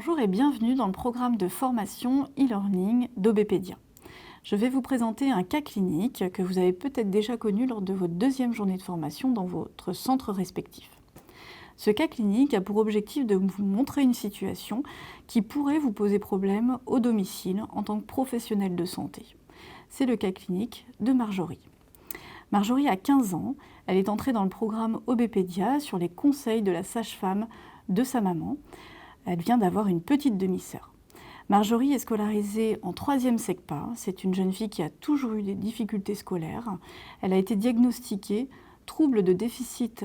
Bonjour et bienvenue dans le programme de formation e-learning d'Obepédia. Je vais vous présenter un cas clinique que vous avez peut-être déjà connu lors de votre deuxième journée de formation dans votre centre respectif. Ce cas clinique a pour objectif de vous montrer une situation qui pourrait vous poser problème au domicile en tant que professionnel de santé. C'est le cas clinique de Marjorie. Marjorie a 15 ans, elle est entrée dans le programme Obepédia sur les conseils de la sage-femme de sa maman. Elle vient d'avoir une petite demi-sœur. Marjorie est scolarisée en 3e SECPA. C'est une jeune fille qui a toujours eu des difficultés scolaires. Elle a été diagnostiquée trouble de déficit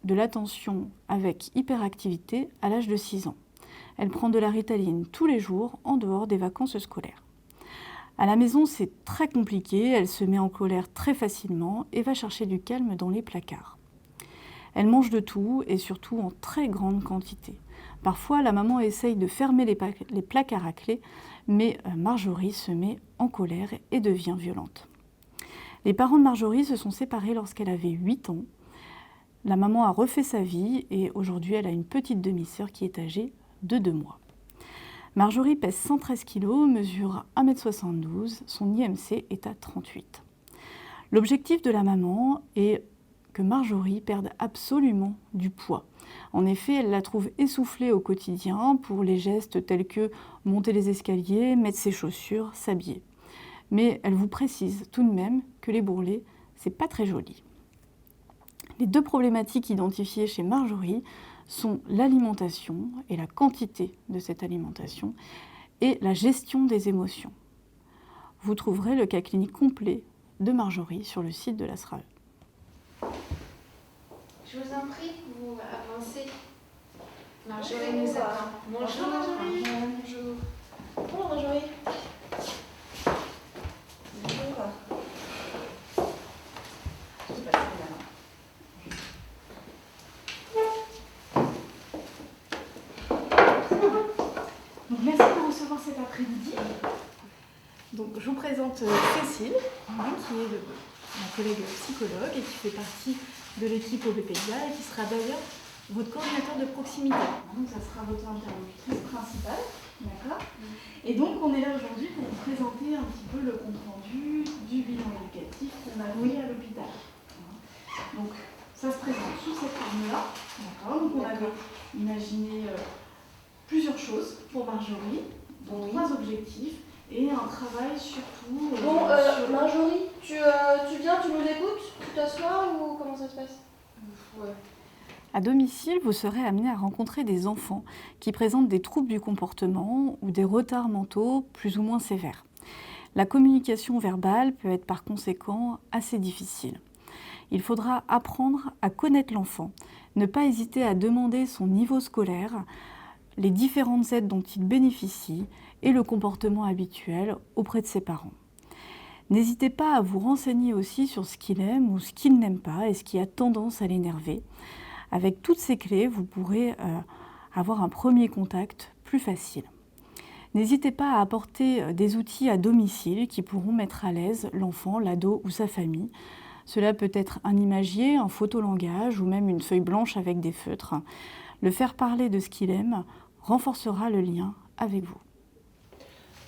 de l'attention avec hyperactivité à l'âge de 6 ans. Elle prend de la Ritaline tous les jours en dehors des vacances scolaires. À la maison, c'est très compliqué. Elle se met en colère très facilement et va chercher du calme dans les placards. Elle mange de tout et surtout en très grande quantité. Parfois, la maman essaye de fermer les placards à clé, mais Marjorie se met en colère et devient violente. Les parents de Marjorie se sont séparés lorsqu'elle avait 8 ans. La maman a refait sa vie et aujourd'hui, elle a une petite demi-sœur qui est âgée de 2 mois. Marjorie pèse 113 kg, mesure 1,72 m, son IMC est à 38. L'objectif de la maman est que Marjorie perde absolument du poids. En effet, elle la trouve essoufflée au quotidien pour les gestes tels que monter les escaliers, mettre ses chaussures, s'habiller. Mais elle vous précise tout de même que les bourrelets, c'est pas très joli. Les deux problématiques identifiées chez Marjorie sont l'alimentation et la quantité de cette alimentation et la gestion des émotions. Vous trouverez le cas clinique complet de Marjorie sur le site de la SRAE. Je vous en prie, vous avancez. Marjorie nous attend. Bonjour Marjorie. Bonjour. Bonjour Marjorie. Bonjour. Je vais passer la main. Donc merci de recevoir cet après-midi. Donc je vous présente Cécile, qui est ma collègue psychologue et qui fait partie de l'équipe Obepédia et qui sera d'ailleurs votre coordinateur de proximité. Donc ça sera votre interlocutrice principale, d'accord ? Et donc on est là aujourd'hui pour vous présenter un petit peu le compte-rendu du bilan éducatif qu'on a mené à l'hôpital. Donc ça se présente sous cette forme-là, d'accord ? Donc on avait imaginé plusieurs choses pour Marjorie, dont 3 objectifs et un travail surtout... Marjorie, tu viens, tu nous écoutes, tu t'assois ou comment ça se passe ? Ouais. À domicile, vous serez amené à rencontrer des enfants qui présentent des troubles du comportement ou des retards mentaux plus ou moins sévères. La communication verbale peut être par conséquent assez difficile. Il faudra apprendre à connaître l'enfant, ne pas hésiter à demander son niveau scolaire, les différentes aides dont il bénéficie et le comportement habituel auprès de ses parents. N'hésitez pas à vous renseigner aussi sur ce qu'il aime ou ce qu'il n'aime pas et ce qui a tendance à l'énerver. Avec toutes ces clés, vous pourrez avoir un premier contact plus facile. N'hésitez pas à apporter des outils à domicile qui pourront mettre à l'aise l'enfant, l'ado ou sa famille. Cela peut être un imagier, un photolangage ou même une feuille blanche avec des feutres. Le faire parler de ce qu'il aime renforcera le lien avec vous.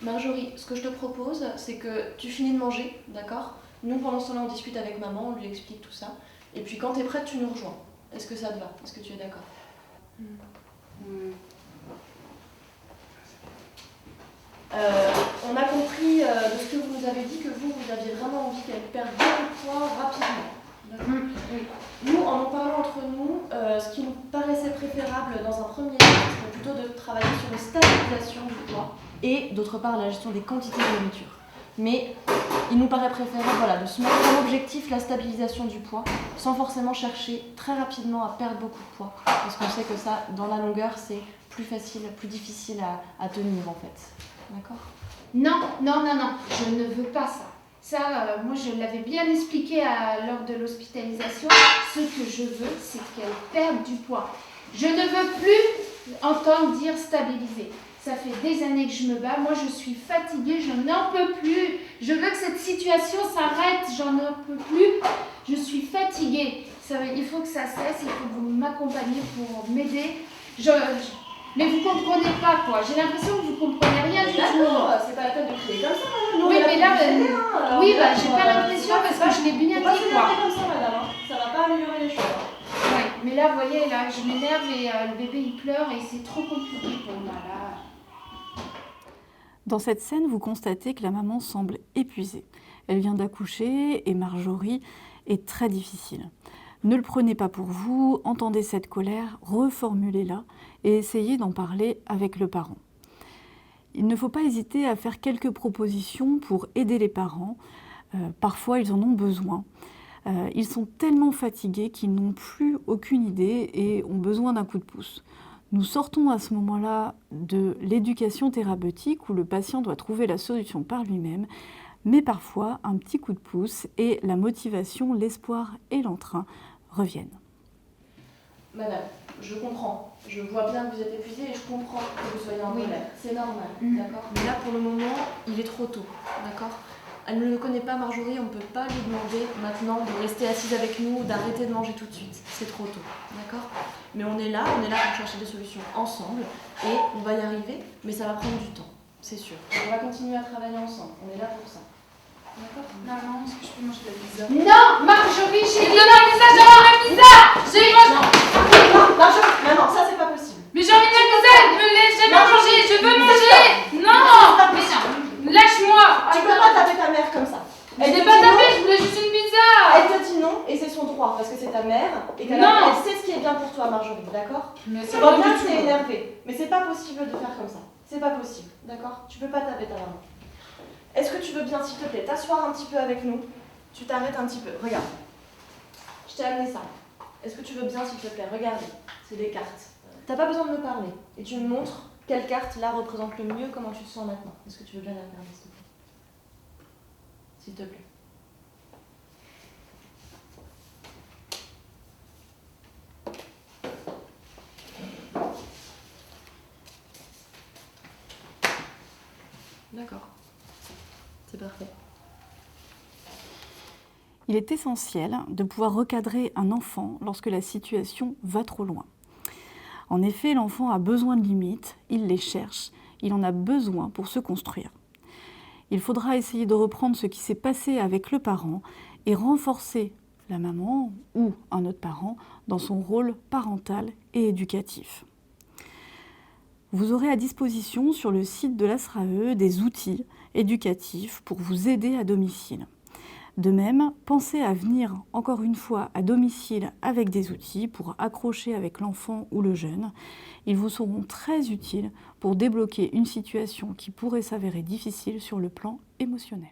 Marjorie, ce que je te propose, c'est que tu finis de manger, d'accord ? Nous, pendant ce temps-là, on discute avec maman, on lui explique tout ça. Et puis quand tu es prête, tu nous rejoins. Est-ce que ça te va ? Est-ce que tu es d'accord ? On a compris de ce que vous nous avez dit que vous aviez vraiment envie qu'elle perde beaucoup de poids rapidement. Nous, en parlant entre nous, ce qui nous paraissait préférable dans un premier temps, c'était plutôt de travailler sur une stabilisation du poids et d'autre part la gestion des quantités de nourriture. Mais il nous paraît préférable de se mettre comme objectif la stabilisation du poids sans forcément chercher très rapidement à perdre beaucoup de poids. Parce qu'on sait que ça, dans la longueur, c'est plus facile, plus difficile à tenir en fait. D'accord ? Non, je ne veux pas ça. Ça, moi je l'avais bien expliqué lors de l'hospitalisation. Ce que je veux, c'est qu'elle perde du poids. Je ne veux plus entendre dire stabiliser. Ça fait des années que je me bats. Moi, je suis fatiguée, je n'en peux plus. Je veux que cette situation s'arrête, j'en peux plus. Je suis fatiguée. Il faut que ça cesse, il faut que vous m'accompagniez pour m'aider. Mais vous comprenez pas quoi. J'ai l'impression que vous comprenez rien du tout. D'accord, c'est pas la peine de crier comme ça, madame. Nous, Oui, on est mais là, pour vous aider, hein. Alors, oui, là, j'ai pas l'impression parce que je l'ai bien faut pas dit s'énerver quoi. comme ça, madame. Hein. Ça va pas améliorer les choses. Oui, mais là, vous voyez, là, je m'énerve et le bébé il pleure et c'est trop compliqué pour moi là. Dans cette scène, vous constatez que la maman semble épuisée. Elle vient d'accoucher et Marjorie est très difficile. Ne le prenez pas pour vous, entendez cette colère, reformulez-la et essayez d'en parler avec le parent. Il ne faut pas hésiter à faire quelques propositions pour aider les parents. Parfois, ils en ont besoin. Ils sont tellement fatigués qu'ils n'ont plus aucune idée et ont besoin d'un coup de pouce. Nous sortons à ce moment-là de l'éducation thérapeutique où le patient doit trouver la solution par lui-même, mais parfois un petit coup de pouce et la motivation, l'espoir et l'entrain reviennent. Madame, je comprends. Je vois bien que vous êtes épuisée et je comprends que vous soyez en colère. C'est normal, d'accord? Mais là, pour le moment, il est trop tôt, d'accord? Elle ne le connaît pas, Marjorie, on ne peut pas lui demander maintenant de rester assise avec nous, d'arrêter de manger tout de suite. C'est trop tôt, d'accord? Mais on est là pour chercher des solutions ensemble et on va y arriver, mais ça va prendre du temps, c'est sûr. On va continuer à travailler ensemble, on est là pour ça. D'accord? Maman, est-ce que je peux manger de la pizza? Non. Non, Marjorie, j'ai de la pizza, j'ai envie de la pizza. J'ai mangé. Non, Marjorie, maman, ça c'est pas possible. Mais j'ai envie de la pizza, elle me laisse jamais manger, je veux manger. Non, mais non, lâche-moi. Tu peux pas taper ta mère comme ça. Je l'ai pas tapé, je voulais juste une pizza. Elle te dit non et c'est son droit parce que c'est ta mère et qu'elle Non. elle sait ce qui est bien pour toi, Marjorie, d'accord? Mais Je c'est vois pas bien du que tout. t'es énervée, mais c'est pas possible de faire comme ça. C'est pas possible, d'accord? Tu peux pas taper ta maman. Est-ce que tu veux bien, s'il te plaît, t'asseoir un petit peu avec nous? Tu t'arrêtes un petit peu, regarde. Je t'ai amené ça. Est-ce que tu veux bien, s'il te plaît? Regardez, c'est des cartes. T'as pas besoin de me parler et tu me montres quelle carte là représente le mieux comment tu te sens maintenant. Est-ce que tu veux bien la regarder, s'il te plaît? S'il te plaît. D'accord. C'est parfait. Il est essentiel de pouvoir recadrer un enfant lorsque la situation va trop loin. En effet, l'enfant a besoin de limites, il les cherche, il en a besoin pour se construire. Il faudra essayer de reprendre ce qui s'est passé avec le parent et renforcer la maman ou un autre parent dans son rôle parental et éducatif. Vous aurez à disposition sur le site de l'ASRAE des outils éducatifs pour vous aider à domicile. De même, pensez à venir encore une fois à domicile avec des outils pour accrocher avec l'enfant ou le jeune. Ils vous seront très utiles pour débloquer une situation qui pourrait s'avérer difficile sur le plan émotionnel.